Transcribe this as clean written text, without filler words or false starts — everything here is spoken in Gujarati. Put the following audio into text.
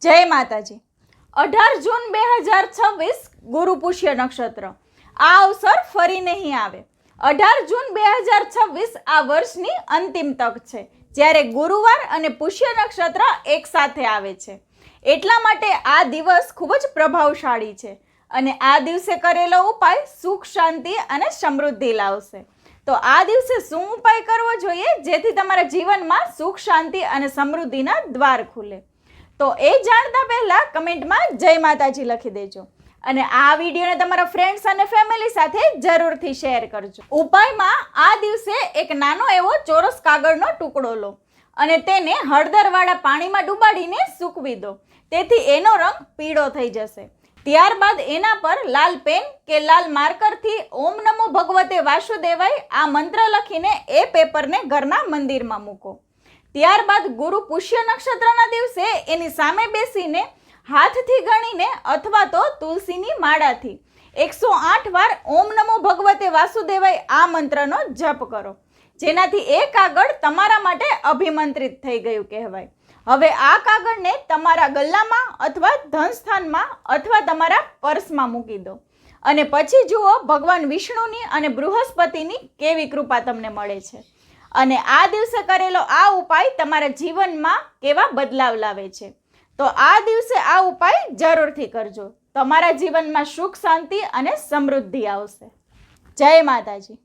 જય માતાજી। 18 જૂન 2026 ગુરુ પુષ્ય નક્ષત્ર। આ અવસર ફરી નહીં આવે। 18 જૂન 2026 આ વર્ષની અંતિમ તક છે, જ્યારે ગુરુવાર અને પુષ્ય નક્ષત્ર એક સાથે આવે છે। એટલા માટે આ દિવસ ખૂબ જ પ્રભાવશાળી છે અને આ દિવસે કરેલો ઉપાય સુખ, શાંતિ અને સમૃદ્ધિ લાવશે। તો આ દિવસે શું ઉપાય કરવો જોઈએ જેથી તમારા જીવનમાં સુખ, શાંતિ અને સમૃદ્ધિના દ્વાર ખુલે? તો એ જાણતા પહેલા કમેન્ટમાં જય માતાજી લખી દેજો અને આ વિડીયોને તમારા ફ્રેન્ડ્સ અને ફેમિલી સાથે જરૂરથી શેર કરજો। ઉપાયમાં આ દિવસે એક નાનો એવો ચોરસ કાગળનો ટુકડો લો અને તેને હળદરવાળા પાણીમાં ડૂબાડીને સૂકવી દો, તેથી એનો રંગ પીળો થઈ જશે। ત્યારબાદ એના પર લાલ પેન કે લાલ માર્કરથી ઓમ નમો ભગવતે વાસુદેવાય આ મંત્ર લખીને એ પેપરને ઘરના મંદિરમાં મૂકો। ત્યારબાદ ગુરુ પુષ્ય નક્ષત્રના દિવસે એની સામે બેસીને હાથથી ગણીને અથવા તો તુલસીની માળાથી 108 વાર ઓમ નમો ભગવતે વાસુદેવાય આ મંત્રનો જપ કરો, જેનાથી એ કાગળ તમારા માટે અભિમંત્રિત થઈ ગયું કહેવાય। હવે આ કાગળને તમારા ગલ્લામાં અથવા ધનસ્થાનમાં અથવા તમારા પર્સમાં મૂકી દો અને પછી જુઓ ભગવાન વિષ્ણુની અને બૃહસ્પતિની કેવી કૃપા તમને મળે છે અને આ દિવસે કરેલો આ ઉપાય તમારા જીવનમાં કેવા બદલાવ લાવે છે। તો આ દિવસે આ ઉપાય જરૂરથી કરજો, તમારા જીવનમાં સુખ, શાંતિ અને સમૃદ્ધિ આવશે। જય માતાજી।